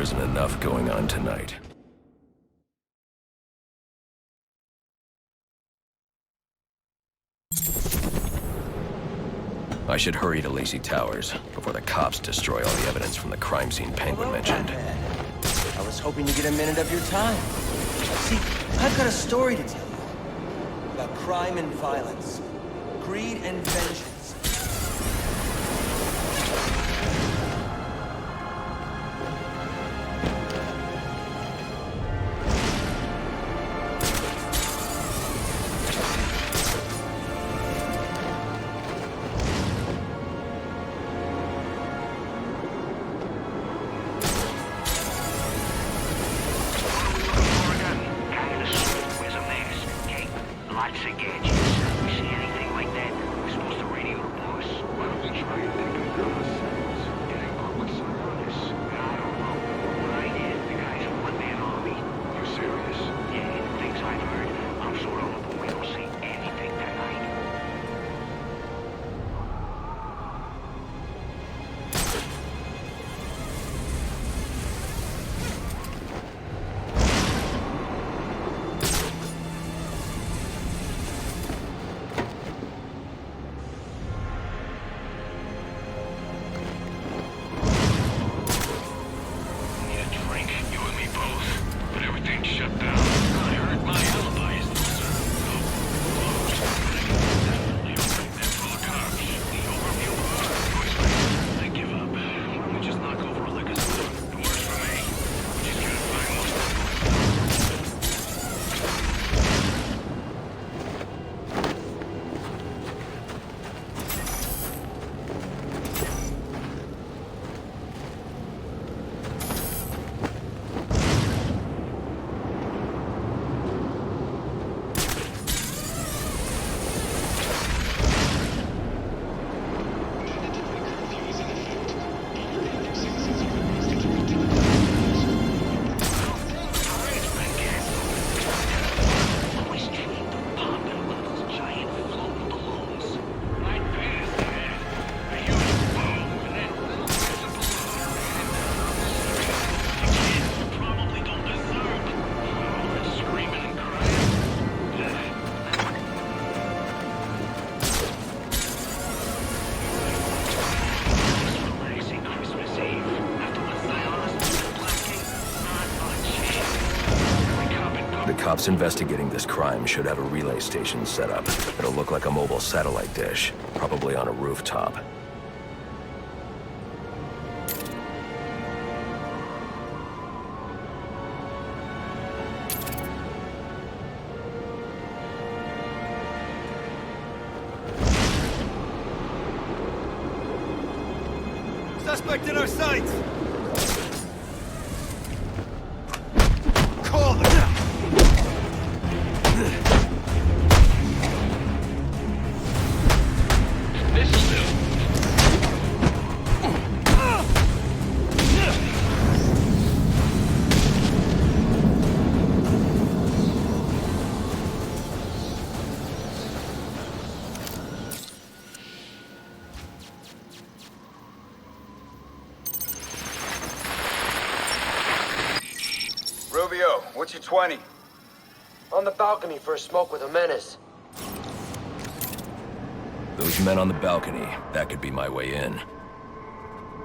isn't enough going on tonight. I should hurry to Lacey Towers before the cops destroy all the evidence from the crime scene Penguin mentioned. I was hoping to get a minute of your time. See, I've got a story to tell you about crime and violence, greed and vengeance. Cops investigating this crime should have a relay station set up. It'll look like a mobile satellite dish, probably on a rooftop. Suspect in our sights! What's your 20? On the balcony for a smoke with a menace. Those men on the balcony, that could be my way in.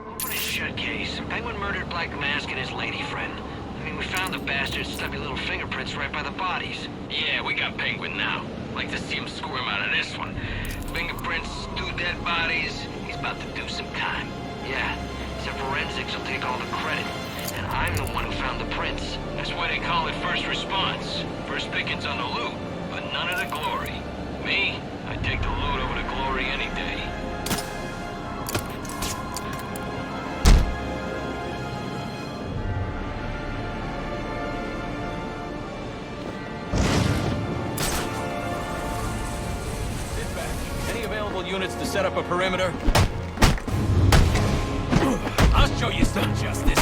Open his shut case. Penguin murdered Black Mask and his lady friend. I mean, we found the bastard's stubby little fingerprints right by the bodies. Yeah, we got Penguin now. Like to see him squirm out of this one. Fingerprints, 2 dead bodies. He's about to do some time. Yeah, except forensics will take all the credit. And I'm the one who found the prints. That's why they call it first response. First pickings on the loot, but none of the glory. Me, I take the loot over the glory any day. Sit back. Any available units to set up a perimeter? I'll show you some justice.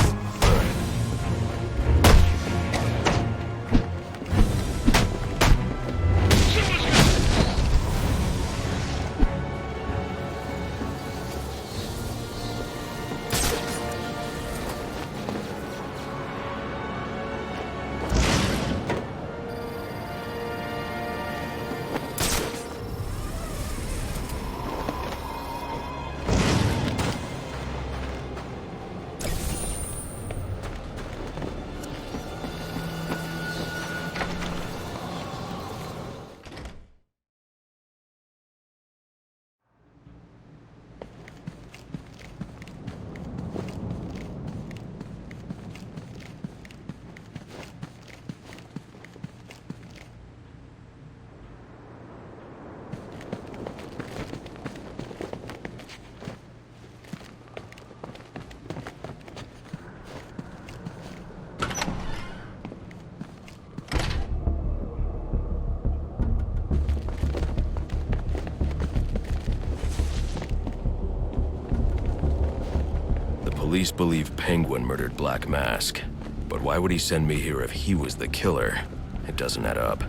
Police believe Penguin murdered Black Mask, but why would he send me here if he was the killer? It doesn't add up.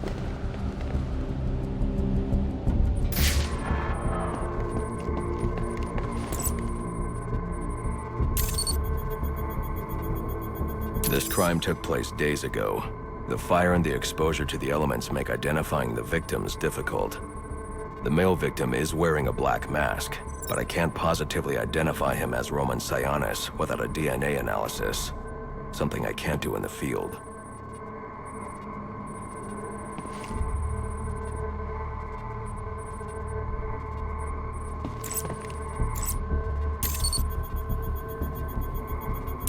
This crime took place days ago. The fire and the exposure to the elements make identifying the victims difficult. The male victim is wearing a black mask, but I can't positively identify him as Roman Sionis without a DNA analysis. Something I can't do in the field.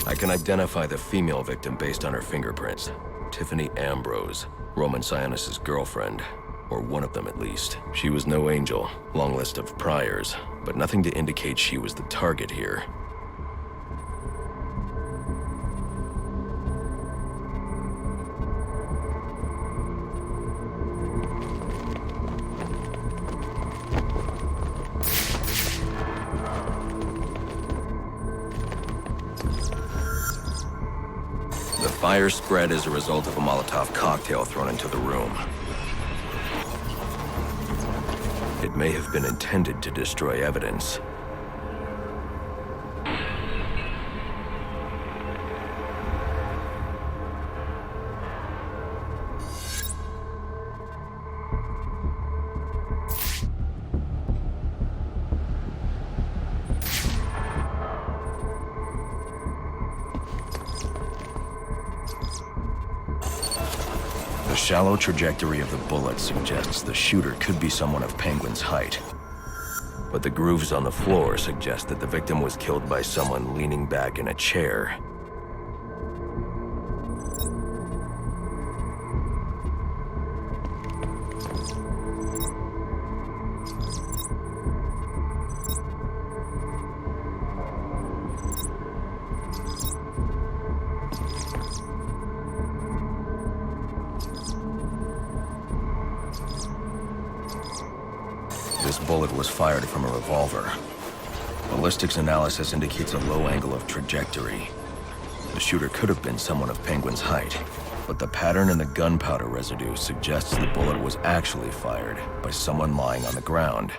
I can identify the female victim based on her fingerprints. Tiffany Ambrose, Roman Sionis' girlfriend. Or one of them at least. She was no angel, long list of priors, but nothing to indicate she was the target here. The fire spread as a result of a Molotov cocktail thrown into the room. It may have been intended to destroy evidence. The shallow trajectory of the bullet suggests the shooter could be someone of Penguin's height. But the grooves on the floor suggest that the victim was killed by someone leaning back in a chair. This bullet was fired from a revolver. Ballistics analysis indicates a low angle of trajectory. The shooter could have been someone of Penguin's height, but the pattern in the gunpowder residue suggests the bullet was actually fired by someone lying on the ground.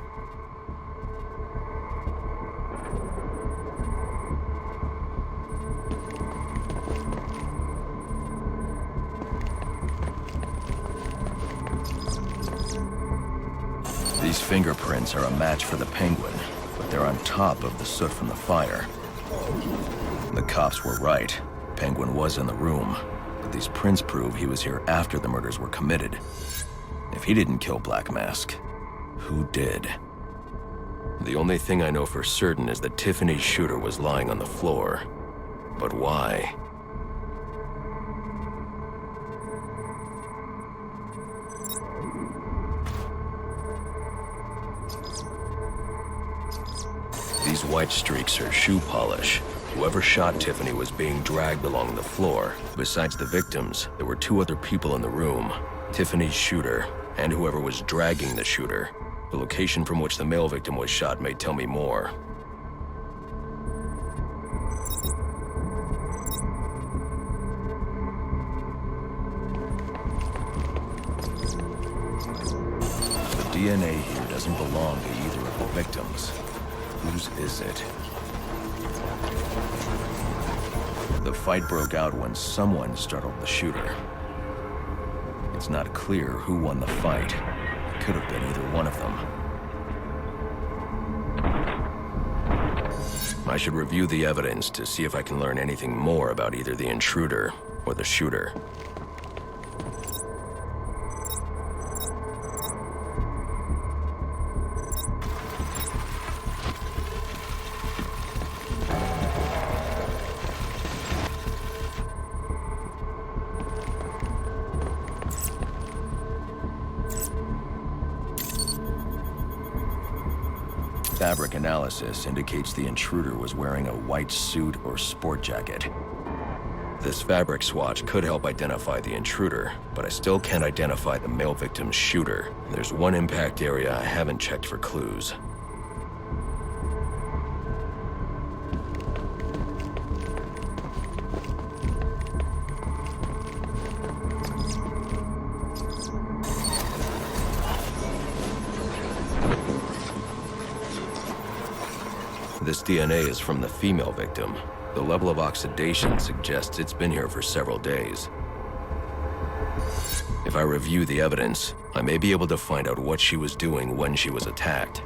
These fingerprints are a match for the Penguin, but they're on top of the soot from the fire. The cops were right. Penguin was in the room, but these prints prove he was here after the murders were committed. If he didn't kill Black Mask, who did? The only thing I know for certain is that Tiffany's shooter was lying on the floor. But why? These white streaks are shoe polish. Whoever shot Tiffany was being dragged along the floor. Besides the victims, there were two other people in the room. Tiffany's shooter, and whoever was dragging the shooter. The location from which the male victim was shot may tell me more. The DNA here doesn't belong to either of the victims. Whose is it? The fight broke out when someone startled the shooter. It's not clear who won the fight. It could have been either one of them. I should review the evidence to see if I can learn anything more about either the intruder or the shooter. Fabric analysis indicates the intruder was wearing a white suit or sport jacket. This fabric swatch could help identify the intruder, but I still can't identify the male victim's shooter. There's one impact area I haven't checked for clues. This DNA is from the female victim. The level of oxidation suggests it's been here for several days. If I review the evidence, I may be able to find out what she was doing when she was attacked.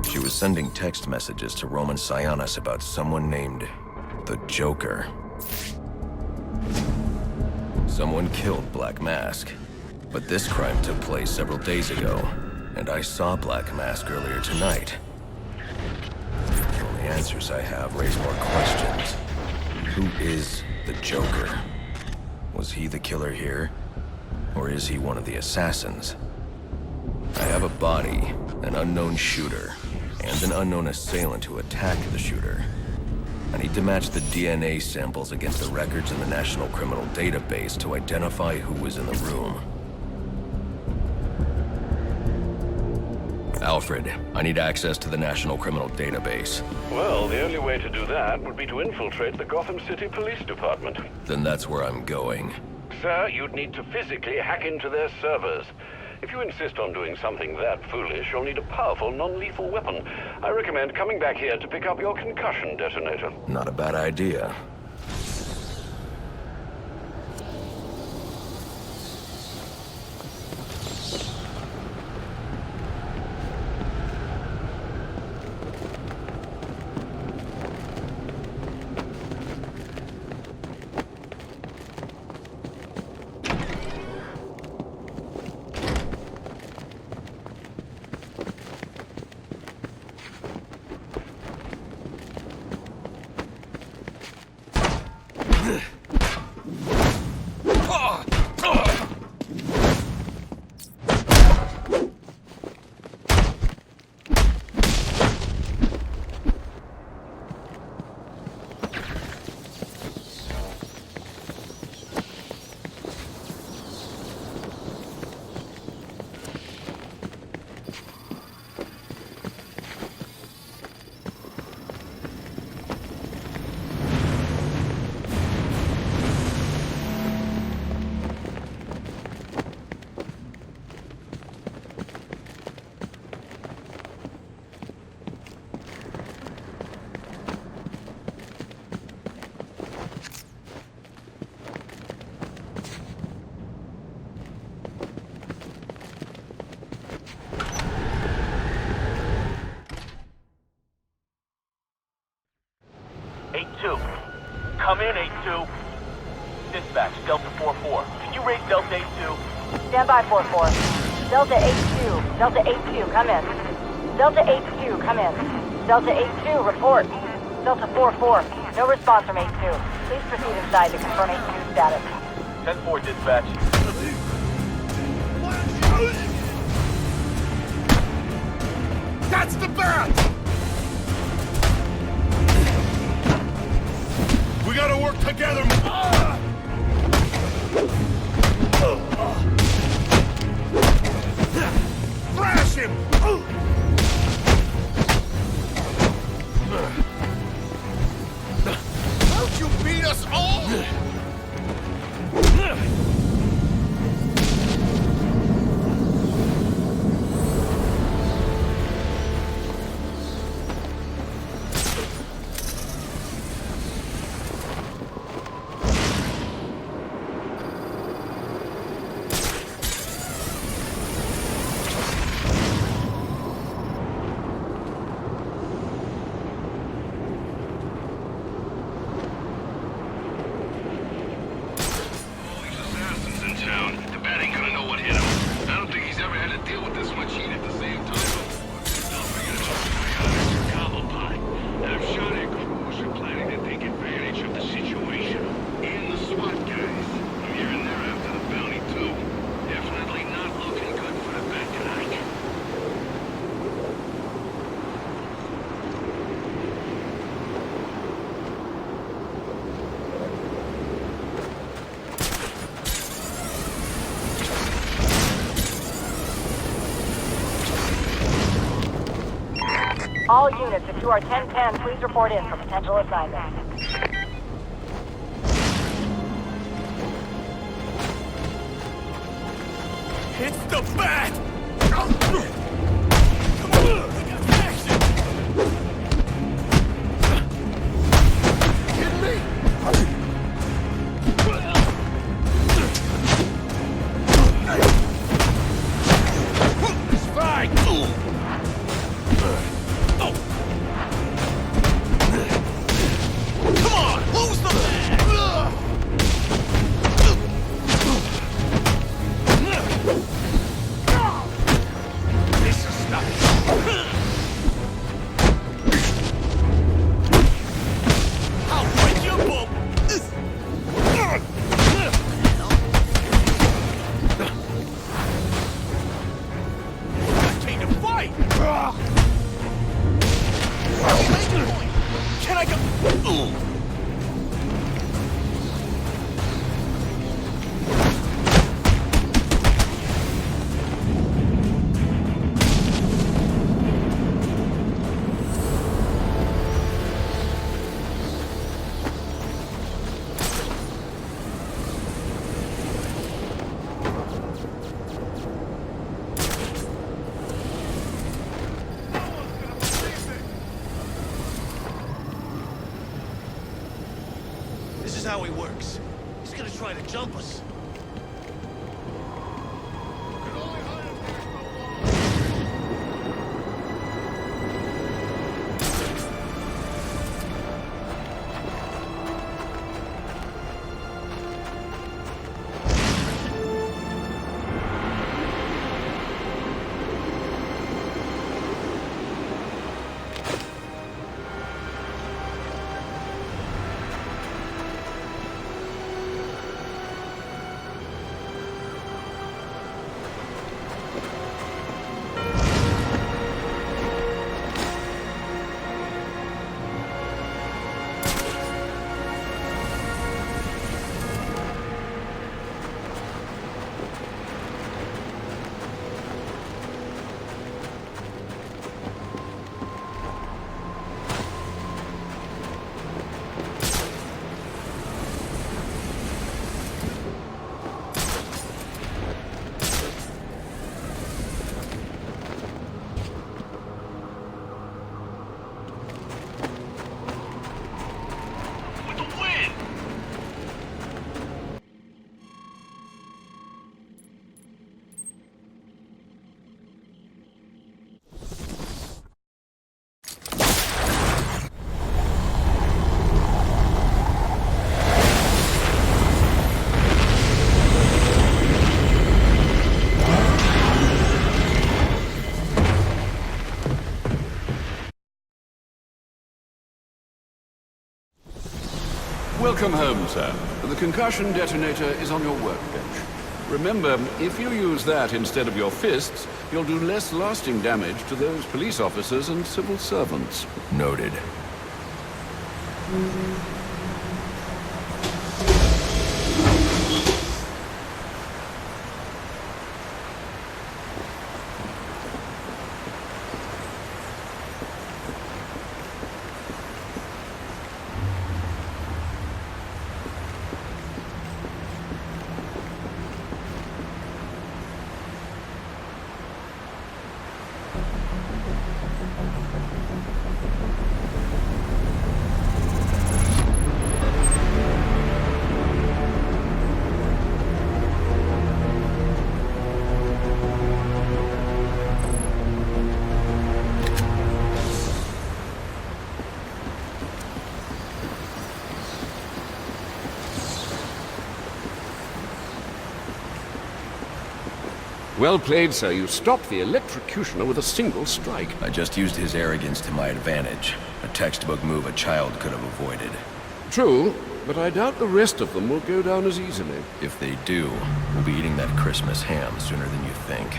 She was sending text messages to Roman Sionis about someone named the Joker. Someone killed Black Mask, but this crime took place several days ago, and I saw Black Mask earlier tonight. The only answers I have raise more questions. Who is the Joker? Was he the killer here? Or is he one of the assassins? I have a body, an unknown shooter, and an unknown assailant who attacked the shooter. I need to match the DNA samples against the records in the National Criminal Database to identify who was in the room. Alfred, I need access to the National Criminal Database. Well, the only way to do that would be to infiltrate the Gotham City Police Department. Then that's where I'm going. Sir, you'd need to physically hack into their servers. If you insist on doing something that foolish, you'll need a powerful, non-lethal weapon. I recommend coming back here to pick up your concussion detonator. Not a bad idea. Come in, 8-2. Dispatch, Delta 4-4. Can you raise Delta 8-2? Stand by, 4-4. Delta 8-2. Delta 8-2, come in. Delta 8-2, come in. Delta 8-2, report. Delta 4-4, no response from 8-2. Please proceed inside to confirm 8-2 status. 10-4, dispatch. That's the bat! We gotta work together! Thrash him! Don't you beat us all? All units, if you are 1010, please report in for potential assignment. It's the bat! Come on! I got action! Kidding me? It's fine! Come on! Who's the bat? This is not... I'll break your boat! I came to fight! Can I go... This is how he works. He's gonna try to jump us. Welcome home, sir. The concussion detonator is on your workbench. Remember, if you use that instead of your fists, you'll do less lasting damage to those police officers and civil servants. Noted. Well played, sir. You stopped the electrocutioner with a single strike. I just used his arrogance to my advantage. A textbook move a child could have avoided. True, but I doubt the rest of them will go down as easily. If they do, we'll be eating that Christmas ham sooner than you think.